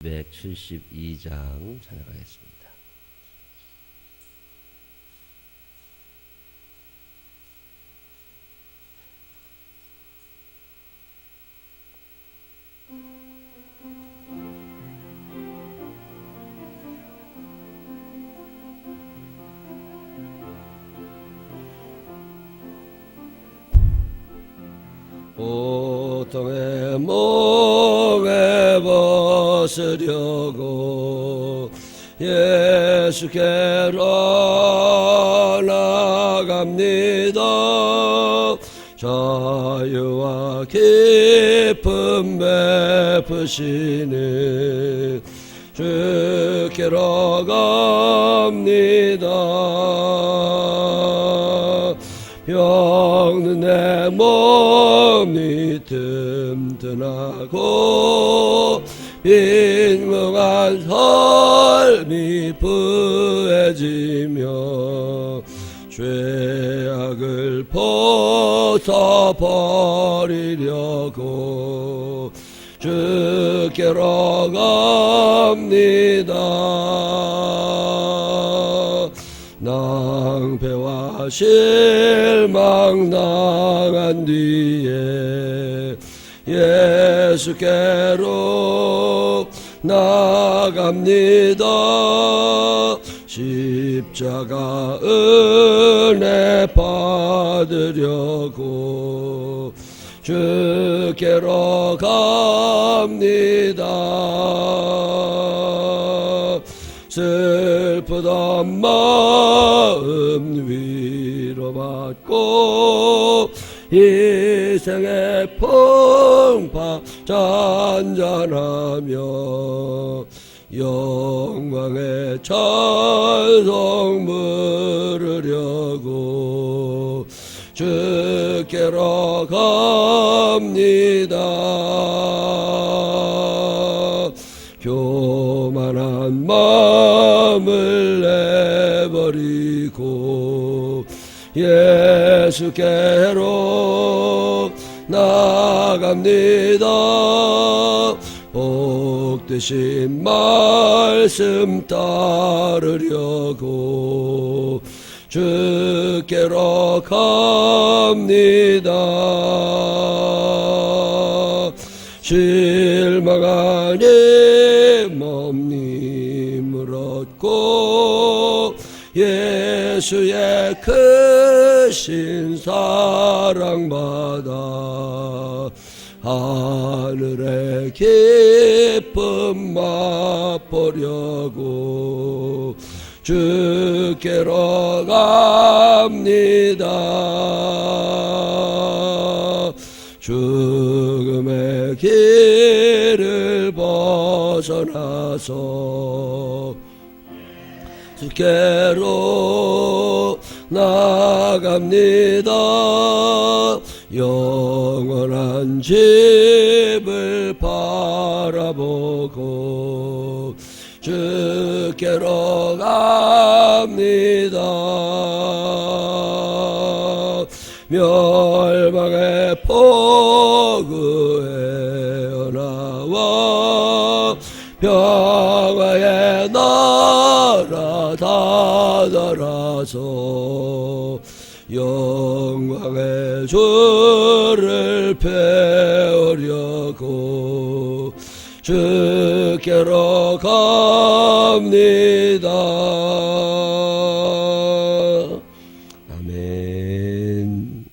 172장 찬양하겠습니다. 보통의 몸에 벗으려고 예수께로 나갑니다. 자유와 기쁨 베푸시는 주께로 갑니다. 병든 내 몸이 튼튼하고 빈궁한 삶이 부해지며 죄악을 벗어버리려고 주께로 갑니다. 낭패와 실망 당한 뒤에 예수께로 나갑니다. 십자가 은혜 받으려고 주께로 갑니다. 슬프던 마음 위로받고 이생의 풍파 잔잔하며 영광의 찬송 부르려고 주께로 갑니다. 교만한 마음을 내버리고 예수께로 나갑니다. 복되신 말씀 따르려고 주께로 갑니다. 실망한 몸님을 얻고 예수의 크신 사랑받아 하늘의 기쁨 맛보려고 주께로 갑니다. 죽음의 길을 벗어나서 주께로 나갑니다. 영원한 집을 바라보고 주께로 갑니다. 멸망의 포구에 나와 평화의 나라 다다라서 영광의 주를 배우려고 주께로 갑니다. 아멘.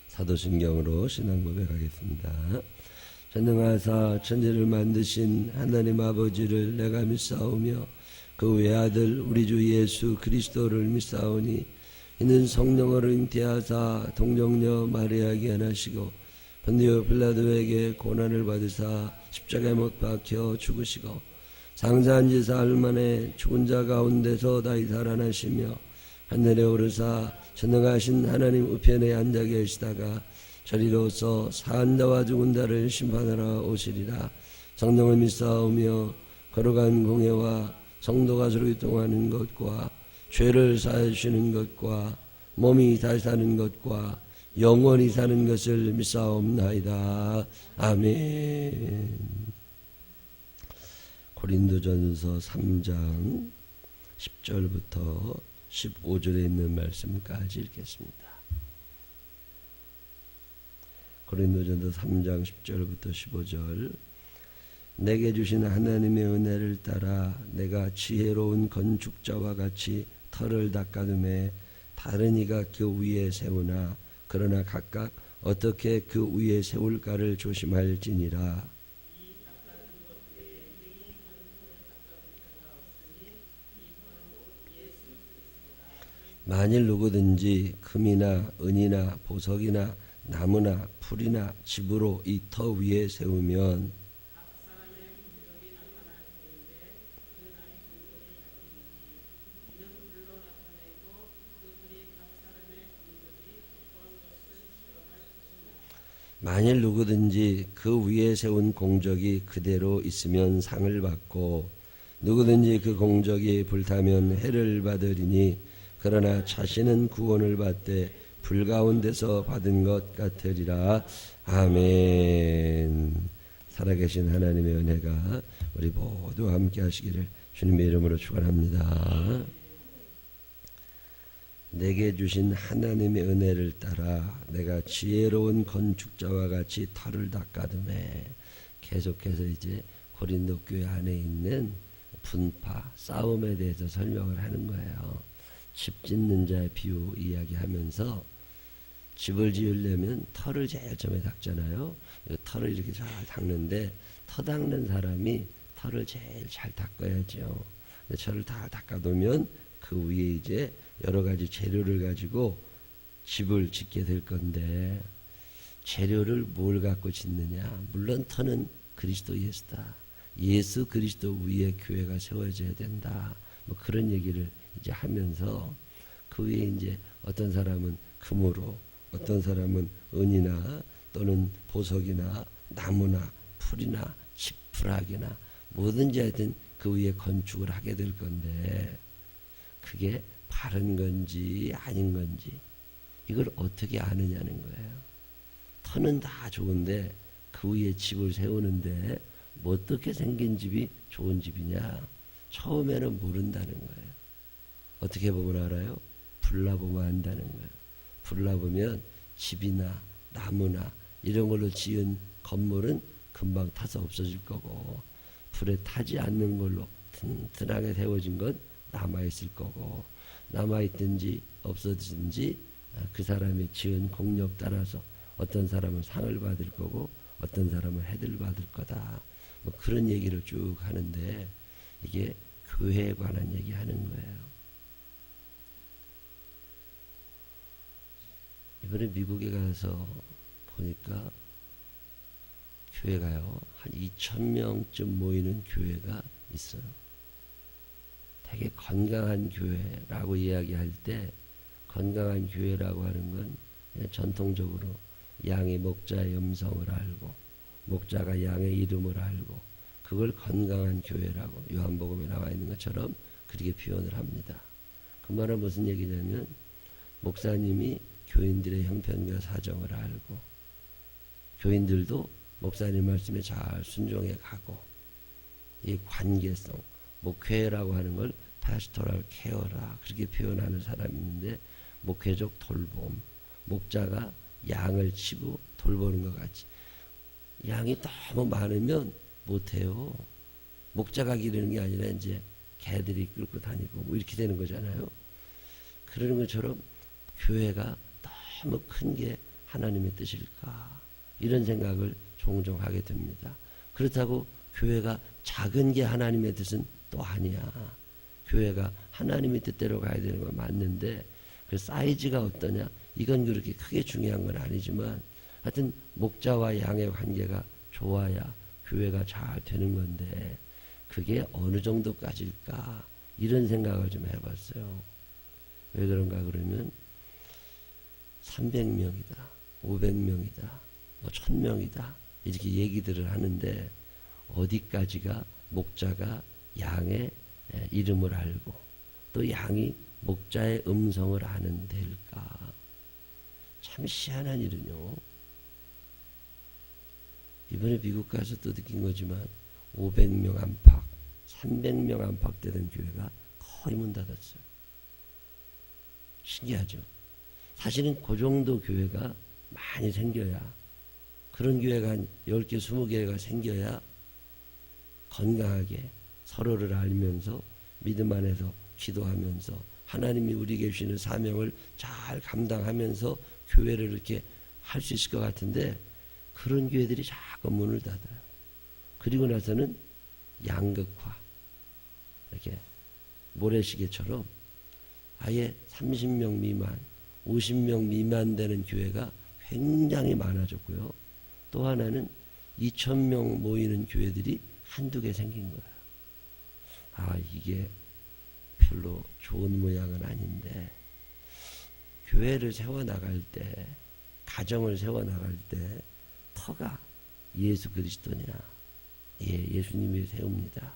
사도신경으로 신앙 고백하겠습니다. 전능하사 천지를 만드신 하나님 아버지를 내가 믿사오며 그 외아들 우리 주 예수 그리스도를 믿사오니 이는 성령으로 잉태하사 동정녀 마리아에게 나시고 본디오 빌라도에게 고난을 받으사 십자가에 못 박혀 죽으시고 장사한 지 사흘 만에 죽은 자 가운데서 다시 살아나시며 하늘에 오르사 전능하신 하나님 우편에 앉아 계시다가 저리로서 사한 자와 죽은 자를 심판하러 오시리라. 성령을 믿사오며 거룩한 공회와 성도가 서로 교통하는 것과 죄를 사하시는 것과 몸이 다시 사는 것과 영원히 사는 것을 믿사옵나이다. 아멘. 고린도전서 3장 10절부터 15절에 있는 말씀까지 읽겠습니다. 고린도전서 3장 10절부터 15절. 내게 주신 하나님의 은혜를 따라 내가 지혜로운 건축자와 같이 터를 닦아둠에 다른 이가 그 위에 세우나 그러나 각각 어떻게 그 위에 세울까를 조심할지니라. 만일 누구든지 금이나 은이나 보석이나 나무나 풀이나 집으로 이 터 위에 세우면 만일 누구든지 그 위에 세운 공적이 그대로 있으면 상을 받고 누구든지 그 공적이 불타면 해를 받으리니 그러나 자신은 구원을 받되 불 가운데서 받은 것 같으리라. 아멘. 살아계신 하나님의 은혜가 우리 모두 함께 하시기를 주님의 이름으로 축원합니다. 내게 주신 하나님의 은혜를 따라 내가 지혜로운 건축자와 같이 터를 닦아둠에 계속해서 이제 고린도 교회 안에 있는 분파, 싸움에 대해서 설명을 하는 거예요. 집 짓는 자의 비유 이야기하면서 집을 지으려면 터를 제일 처음에 닦잖아요. 터를 이렇게 잘 닦는데 터 닦는 사람이 터를 제일 잘 닦아야죠. 터를 다 닦아두면 그 위에 이제 여러 가지 재료를 가지고 집을 짓게 될 건데 재료를 뭘 갖고 짓느냐? 물론 터는 그리스도 예수다. 예수 그리스도 위에 교회가 세워져야 된다. 뭐 그런 얘기를 이제 하면서 그 위에 이제 어떤 사람은 금으로, 어떤 사람은 은이나 또는 보석이나 나무나 풀이나 지푸라기나 뭐든지 하여튼 그 위에 건축을 하게 될 건데 그게 바른 건지 아닌 건지 이걸 어떻게 아느냐는 거예요. 터는 다 좋은데 그 위에 집을 세우는데 뭐 어떻게 생긴 집이 좋은 집이냐? 처음에는 모른다는 거예요. 어떻게 보면 알아요? 불나보면 안다는 거예요. 불나보면 집이나 나무나 이런 걸로 지은 건물은 금방 타서 없어질 거고 불에 타지 않는 걸로 튼튼하게 세워진 건 남아있을 거고 남아있든지 없어지든지 그 사람이 지은 공력 따라서 어떤 사람은 상을 받을 거고 어떤 사람은 해를 받을 거다. 뭐 그런 얘기를 쭉 하는데 이게 교회에 관한 얘기하는 거예요. 이번에 미국에 가서 보니까 교회가요 한 2,000명쯤 모이는 교회가 있어요. 되게 건강한 교회라고 이야기할 때 건강한 교회라고 하는 건 그냥 전통적으로 양이 목자의 음성을 알고 목자가 양의 이름을 알고 그걸 건강한 교회라고 요한복음에 나와 있는 것처럼 그렇게 표현을 합니다. 그 말은 무슨 얘기냐면 목사님이 교인들의 형편과 사정을 알고 교인들도 목사님 말씀에 잘 순종해 가고 이 관계성 목회라고 하는 걸 파스토럴 케어라 그렇게 표현하는 사람이 있는데 목회적 돌봄 목자가 양을 치고 돌보는 것 같이 양이 너무 많으면 못해요. 목자가 기르는 게 아니라 이제 개들이 끌고 다니고 뭐 이렇게 되는 거잖아요. 그러는 것처럼 교회가 너무 큰 게 하나님의 뜻일까 이런 생각을 종종 하게 됩니다. 그렇다고 교회가 작은 게 하나님의 뜻은 또 아니야. 교회가 하나님의 뜻대로 가야 되는 건 맞는데 그 사이즈가 어떠냐 이건 그렇게 크게 중요한 건 아니지만 하여튼 목자와 양의 관계가 좋아야 교회가 잘 되는 건데 그게 어느 정도까지일까 이런 생각을 좀 해봤어요. 왜 그런가 그러면 300명이다 500명이다 뭐 1000명이다 이렇게 얘기들을 하는데 어디까지가 목자가 양의 이름을 알고 또 양이 목자의 음성을 아는 데일까? 참 희한한 일은요. 이번에 미국 가서 또 느낀 거지만 500명 안팎 300명 안팎되던 교회가 거의 문 닫았어요. 신기하죠. 사실은 그 정도 교회가 많이 생겨야, 그런 교회가 한 10개, 20개가 생겨야 건강하게 서로를 알면서 믿음 안에서 기도하면서 하나님이 우리에게 주시는 사명을 잘 감당하면서 교회를 이렇게 할 수 있을 것 같은데, 그런 교회들이 자꾸 문을 닫아요. 그리고 나서는 양극화, 이렇게 모래시계처럼 아예 30명 미만, 50명 미만 되는 교회가 굉장히 많아졌고요. 또 하나는 2,000명 모이는 교회들이 한두 개 생긴 거예요. 이게 별로 좋은 모양은 아닌데, 교회를 세워나갈 때, 가정을 세워나갈 때 터가 예수 그리스도냐? 예, 예수님이 세웁니다.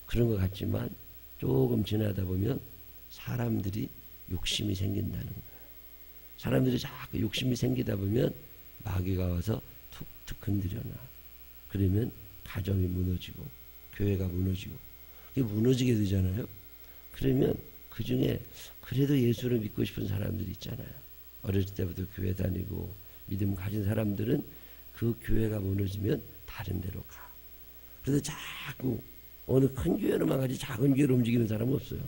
그런 것 같지만 조금 지나다 보면 사람들이 욕심이 생긴다는 거예요. 사람들이 자꾸 욕심이 생기다 보면 마귀가 와서 툭툭 흔들려놔. 그러면 가정이 무너지고 교회가 무너지고, 이게 무너지게 되잖아요. 그러면 그 중에 그래도 예수를 믿고 싶은 사람들이 있잖아요. 어렸을 때부터 교회 다니고 믿음 가진 사람들은 그 교회가 무너지면 다른 데로 가. 그래서 자꾸 어느 큰 교회로만 가지 작은 교회로 움직이는 사람은 없어요.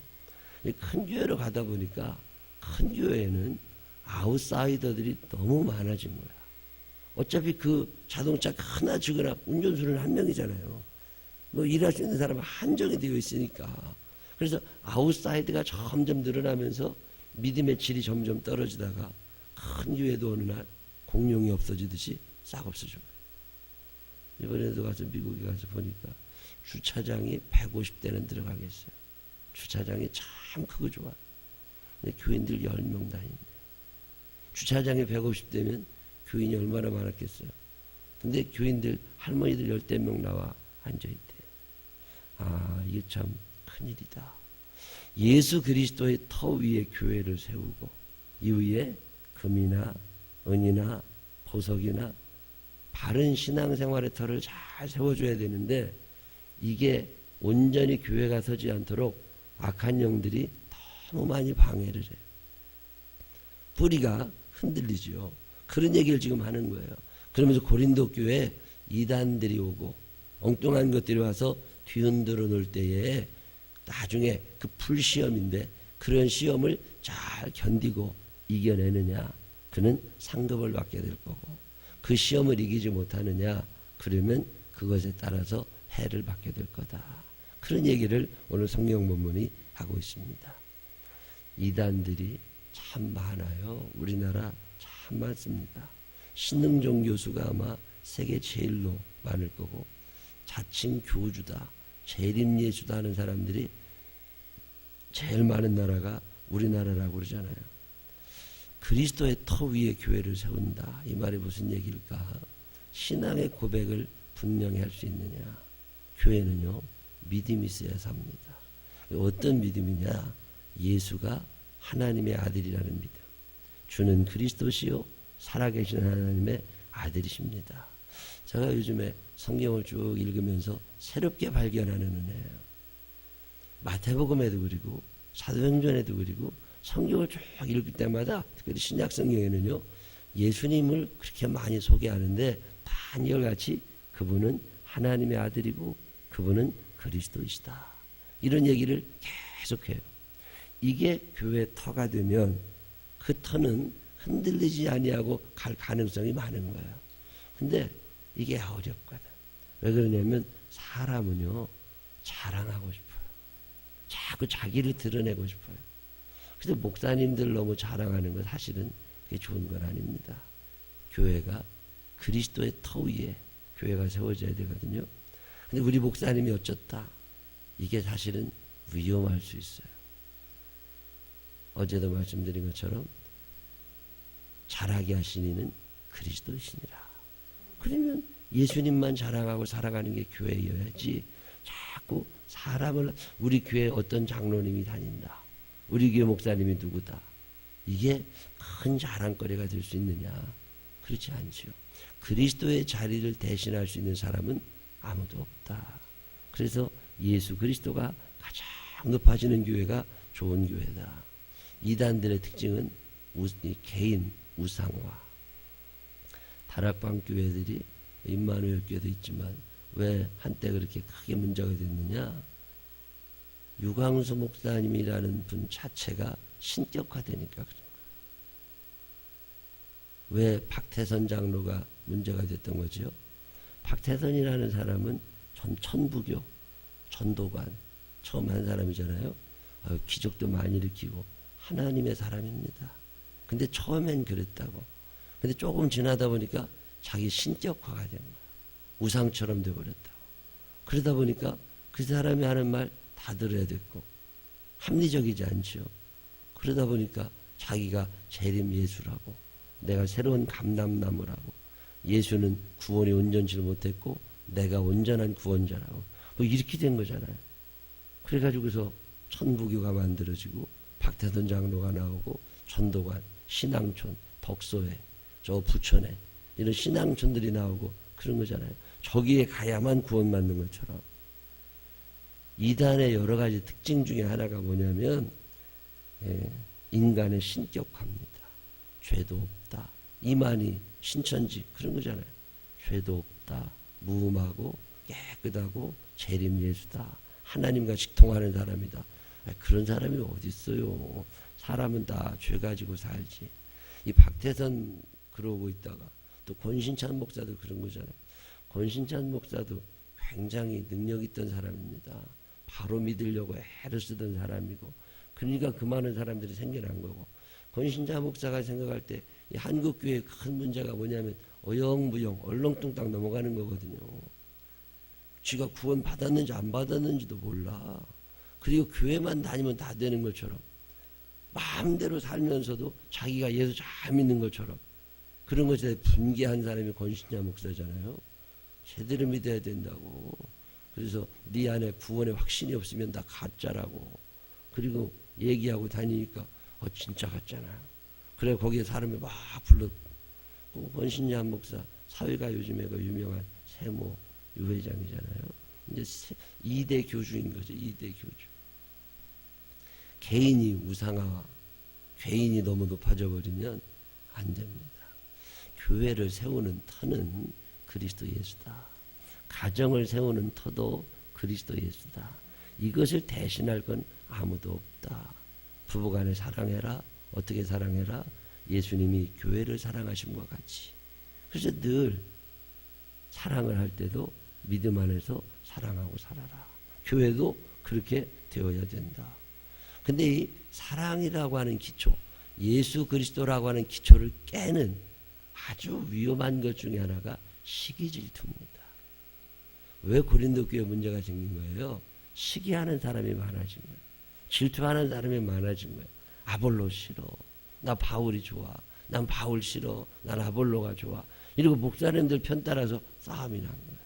큰 교회로 가다 보니까 큰 교회에는 아웃사이더들이 너무 많아진 거야. 어차피 그 자동차 하나 주거나 운전수는 한 명이잖아요. 뭐 일할 수 있는 사람은 한정이 되어 있으니까. 그래서 아웃사이드가 점점 늘어나면서 믿음의 질이 점점 떨어지다가 큰 교회도 어느 날 공용이 없어지듯이 싹 없어져. 이번에도 가서 미국에 가서 보니까 주차장이 150대는 들어가겠어요. 주차장이 참 크고 좋아. 근데 교인들 10명 다니는데, 주차장이 150대면 교인이 얼마나 많았겠어요. 근데 교인들 할머니들 10대 명 나와 앉아있대. 이게 참 큰일이다. 예수 그리스도의 터 위에 교회를 세우고 이후에 금이나 은이나 보석이나 바른 신앙생활의 터를 잘 세워줘야 되는데, 이게 온전히 교회가 서지 않도록 악한 영들이 너무 많이 방해를 해요. 뿌리가 흔들리죠. 그런 얘기를 지금 하는 거예요. 그러면서 고린도 교회에 이단들이 오고 엉뚱한 것들이 와서 뒤흔들어 놓을 때에 나중에 그 풀시험인데, 그런 시험을 잘 견디고 이겨내느냐, 그는 상급을 받게 될 거고, 그 시험을 이기지 못하느냐, 그러면 그것에 따라서 해를 받게 될 거다. 그런 얘기를 오늘 성경 본문이 하고 있습니다. 이단들이 참 많아요. 우리나라 참 많습니다. 신흥종 교수가 아마 세계 제일로 많을 거고, 자칭 교주다, 재림예수다 하는 사람들이 제일 많은 나라가 우리나라라고 그러잖아요. 그리스도의 터 위에 교회를 세운다. 이 말이 무슨 얘기일까? 신앙의 고백을 분명히 할 수 있느냐? 교회는요, 믿음이 있어야 삽니다. 어떤 믿음이냐? 예수가 하나님의 아들이라는 믿음. 주는 그리스도시요 살아계신 하나님의 아들이십니다. 제가 요즘에 성경을 쭉 읽으면서 새롭게 발견하는 은혜예요. 마태복음에도 그리고 사도행전에도 그리고 성경을 쭉 읽을 때마다, 특별히 신약 성경에는요, 예수님을 그렇게 많이 소개하는데 한결같이 그분은 하나님의 아들이고 그분은 그리스도이시다. 이런 얘기를 계속해요. 이게 교회 터가 되면 그 터는 흔들리지 아니하고 갈 가능성이 많은 거예요. 근데 이게 어렵거든. 왜 그러냐면 사람은요, 자랑하고 싶어요. 자꾸 자기를 드러내고 싶어요. 근데 목사님들 너무 자랑하는 건 사실은 그게 좋은 건 아닙니다. 교회가 그리스도의 터 위에 교회가 세워져야 되거든요. 근데 우리 목사님이 어쩌다, 이게 사실은 위험할 수 있어요. 어제도 말씀드린 것처럼 자라게 하신 이는 그리스도이시니라. 그러면 예수님만 자랑하고 살아가는 게 교회여야지, 자꾸 사람을, 우리 교회에 어떤 장로님이 다닌다, 우리 교회 목사님이 누구다, 이게 큰 자랑거리가 될 수 있느냐? 그렇지 않지요. 그리스도의 자리를 대신할 수 있는 사람은 아무도 없다. 그래서 예수 그리스도가 가장 높아지는 교회가 좋은 교회다. 이단들의 특징은 개인 우상화. 다락방 교회들이 임마누엘 교회도 있지만 왜 한때 그렇게 크게 문제가 됐느냐? 유광수 목사님이라는 분 자체가 신격화되니까 그런 거예요. 왜 박태선 장로가 문제가 됐던 거죠? 박태선이라는 사람은 천부교, 전도관 처음 한 사람이잖아요. 기적도 많이 일으키고 하나님의 사람입니다. 근데 처음엔 그랬다고. 근데 조금 지나다 보니까 자기 신격화가 된 거예요. 우상처럼 돼버렸다고. 그러다 보니까 그 사람이 하는 말 다 들어야 됐고 합리적이지 않죠. 그러다 보니까 자기가 재림 예수라고, 내가 새로운 감람나무라고, 예수는 구원이 온전치 못했고 내가 온전한 구원자라고, 뭐 이렇게 된 거잖아요. 그래가지고서 천부교가 만들어지고 박태선 장로가 나오고 전도관, 신앙촌, 덕소회, 저 부천에 이런 신앙촌들이 나오고 그런 거잖아요. 저기에 가야만 구원받는 것처럼. 이단의 여러 가지 특징 중에 하나가 뭐냐면 인간의 신격화입니다. 죄도 없다. 이만희, 신천지 그런 거잖아요. 죄도 없다. 무음하고 깨끗하고 재림 예수다. 하나님과 직통하는 사람이다. 그런 사람이 어디 있어요. 사람은 다 죄 가지고 살지. 이 박태선 그러고 있다가 또 권신찬 목사도 그런 거잖아요. 권신찬 목사도 굉장히 능력 있던 사람입니다. 바로 믿으려고 애를 쓰던 사람이고, 그러니까 그 많은 사람들이 생겨난 거고. 권신찬 목사가 생각할 때 이 한국교회의 큰 문제가 뭐냐면 어영부영 얼렁뚱땅 넘어가는 거거든요. 지가 구원 받았는지 안 받았는지도 몰라. 그리고 교회만 다니면 다 되는 것처럼 마음대로 살면서도 자기가 예수 잘 믿는 것처럼 그런 것에 분개한 사람이 권신찬 목사잖아요. 제대로 믿어야 된다고. 그래서 네 안에 구원의 확신이 없으면 다 가짜라고. 그리고 얘기하고 다니니까 진짜 같잖아. 그래 거기에 사람이 막 불러. 권신찬 목사 사회가 요즘에 그 유명한 세모 유회장이잖아요. 이제 2대 교주인 거죠. 2대 교주. 개인이 우상화, 개인이 너무 높아져 버리면 안 됩니다. 교회를 세우는 터는 그리스도 예수다. 가정을 세우는 터도 그리스도 예수다. 이것을 대신할 건 아무도 없다. 부부간에 사랑해라. 어떻게 사랑해라? 예수님이 교회를 사랑하심과 같이. 그래서 늘 사랑을 할 때도 믿음 안에서 사랑하고 살아라. 교회도 그렇게 되어야 된다. 근데 이 사랑이라고 하는 기초, 예수 그리스도라고 하는 기초를 깨는 아주 위험한 것 중에 하나가 시기 질투입니다. 왜 고린도 교회 문제가 생긴 거예요? 시기하는 사람이 많아진 거예요. 질투하는 사람이 많아진 거예요. 아볼로 싫어. 나 바울이 좋아. 난 바울 싫어. 난 아볼로가 좋아. 이러고 목사님들 편 따라서 싸움이 난 거예요.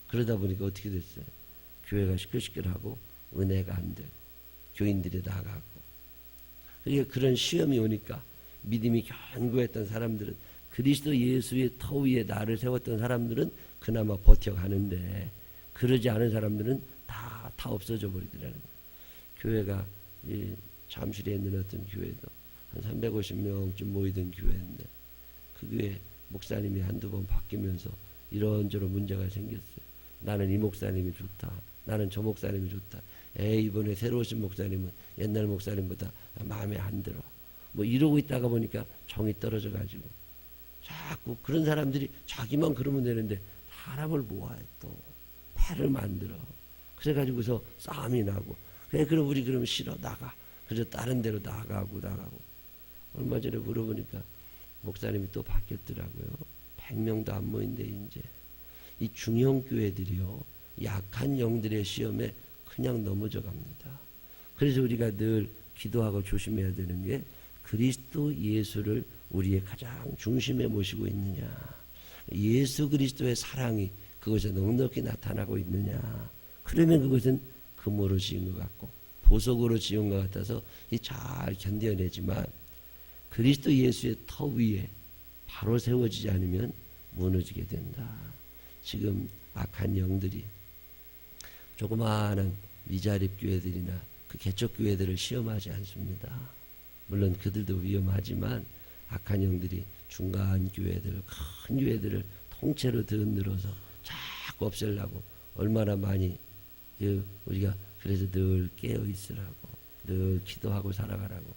그러다 보니까 어떻게 됐어요? 교회가 시끌시끌하고 은혜가 안 되고 교인들이 나가고. 그러니까 그런 시험이 오니까 믿음이 견고했던 사람들은, 그리스도 예수의 터 위에 나를 세웠던 사람들은 그나마 버텨가는데, 그러지 않은 사람들은 다 없어져 버리더라는 거예요. 교회가 잠실에 있는 어떤 교회도 한 350명쯤 모이던 교회인데, 그 교회 목사님이 한두 번 바뀌면서 이런저런 문제가 생겼어요. 나는 이 목사님이 좋다. 나는 저 목사님이 좋다. 이번에 새로 오신 목사님은 옛날 목사님보다 마음에 안 들어. 뭐 이러고 있다가 보니까 정이 떨어져 가지고 자꾸 그런 사람들이 자기만 그러면 되는데 사람을 모아요. 또 패를 만들어. 그래가지고서 싸움이 나고. 그래 그럼 우리 그러면 싫어 나가. 그래서 다른 데로 나가고. 얼마 전에 물어보니까 목사님이 또 바뀌었더라고요. 100명도 안 모인데 이제 이 중형 교회들이요, 약한 영들의 시험에 그냥 넘어져 갑니다. 그래서 우리가 늘 기도하고 조심해야 되는 게, 그리스도 예수를 우리의 가장 중심에 모시고 있느냐, 예수 그리스도의 사랑이 그것에 넉넉히 나타나고 있느냐. 그러면 그것은 금으로 지은 것 같고 보석으로 지은 것 같아서 잘 견뎌내지만, 그리스도 예수의 터 위에 바로 세워지지 않으면 무너지게 된다. 지금 악한 영들이 조그마한 미자립 교회들이나 그 개척 교회들을 시험하지 않습니다. 물론 그들도 위험하지만 악한 영들이 중간 교회들, 큰 교회들을 통째로 들어서 자꾸 없애려고 얼마나 많이 우리가 그래서 늘 깨어 있으라고, 늘 기도하고 살아가라고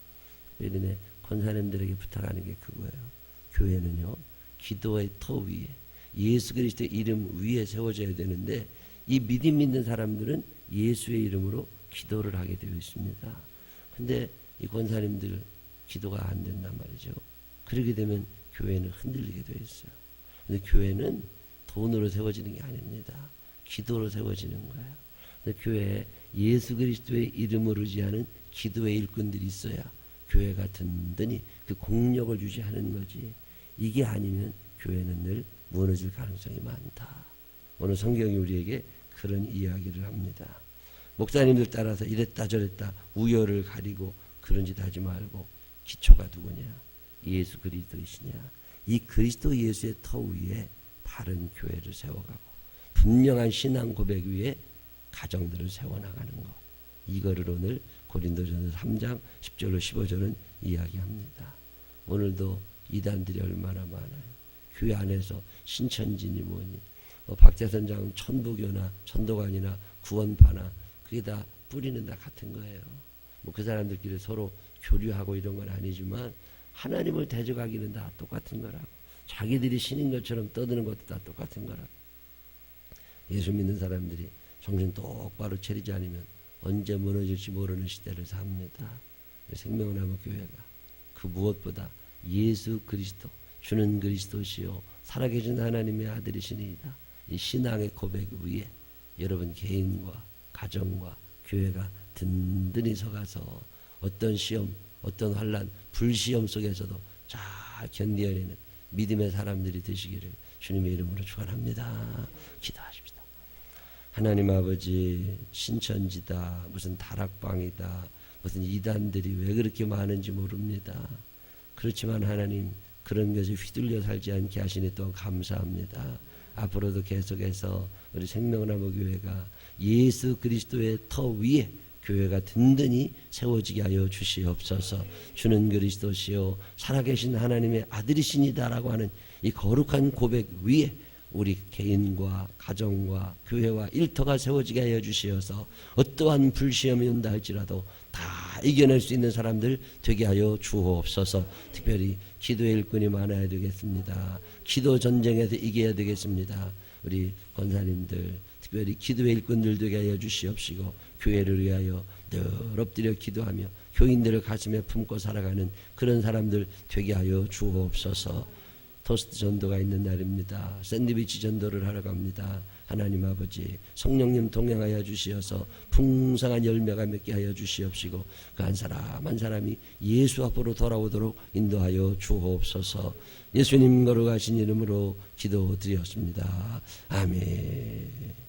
이런에 권사님들에게 부탁하는 게 그거예요. 교회는요, 기도의 터 위에 예수 그리스도의 이름 위에 세워져야 되는데 이 믿음 있는 사람들은 예수의 이름으로 기도를 하게 되어 있습니다. 근데 이 권사님들 기도가 안 된단 말이죠. 그렇게 되면 교회는 흔들리게 되어 있어요. 근데 교회는 돈으로 세워지는 게 아닙니다. 기도로 세워지는 거예요. 근데 교회에 예수 그리스도의 이름을 의지하는 기도의 일꾼들이 있어야 교회가 든든히 그 공력을 유지하는 거지. 이게 아니면 교회는 늘 무너질 가능성이 많다. 오늘 성경이 우리에게 그런 이야기를 합니다. 목사님들 따라서 이랬다 저랬다 우열을 가리고 그런 짓 하지 말고 기초가 누구냐? 예수 그리스도이시냐? 이 그리스도 예수의 터 위에 바른 교회를 세워가고 분명한 신앙 고백 위에 가정들을 세워나가는 것. 이거를 오늘 고린도전서 3장 10절로 15절은 이야기합니다. 오늘도 이단들이 얼마나 많아요. 교회 안에서 신천지니 뭐니 박재선장은 천부교나 천도관이나 구원파나 그게 다 뿌리는 다 같은 거예요. 뭐 그 사람들끼리 서로 교류하고 이런 건 아니지만 하나님을 대적하기는 다 똑같은 거라고. 자기들이 신인 것처럼 떠드는 것도 다 똑같은 거라고. 예수 믿는 사람들이 정신 똑바로 차리지 않으면 언제 무너질지 모르는 시대를 삽니다. 생명나무 교회가 그 무엇보다 예수 그리스도 주는 그리스도시요 살아계신 하나님의 아들이시니이다. 이 신앙의 고백 위에 여러분 개인과 가정과 교회가 든든히 서가서 어떤 시험, 어떤 환난, 불시험 속에서도 잘 견뎌내는 믿음의 사람들이 되시기를 주님의 이름으로 축원합니다. 기도하십시다. 하나님 아버지, 신천지다, 무슨 다락방이다, 무슨 이단들이 왜 그렇게 많은지 모릅니다. 그렇지만 하나님 그런 것에 휘둘려 살지 않게 하시니 또 감사합니다. 앞으로도 계속해서 우리 생명나무 교회가 예수 그리스도의 터 위에 교회가 든든히 세워지게 하여 주시옵소서. 주는 그리스도시요 살아계신 하나님의 아들이시니다라고 하는 이 거룩한 고백 위에 우리 개인과 가정과 교회와 일터가 세워지게 하여 주시어서 어떠한 불시험이 온다 할지라도 다 이겨낼 수 있는 사람들 되게 하여 주옵소서. 특별히 기도의 일꾼이 많아야 되겠습니다. 기도 전쟁에서 이겨야 되겠습니다. 우리 권사님들 특별히 기도의 일꾼들 되게 하여 주시옵시고 교회를 위하여 늘 엎드려 기도하며 교인들을 가슴에 품고 살아가는 그런 사람들 되게 하여 주옵소서. 토스트 전도가 있는 날입니다. 샌드위치 전도를 하러 갑니다. 하나님 아버지 성령님 동행하여 주시어서 풍성한 열매가 맺게 하여 주시옵시고 그 한 사람 한 사람이 예수 앞으로 돌아오도록 인도하여 주옵소서. 예수님 거룩하신 이름으로 기도드렸습니다. 아멘.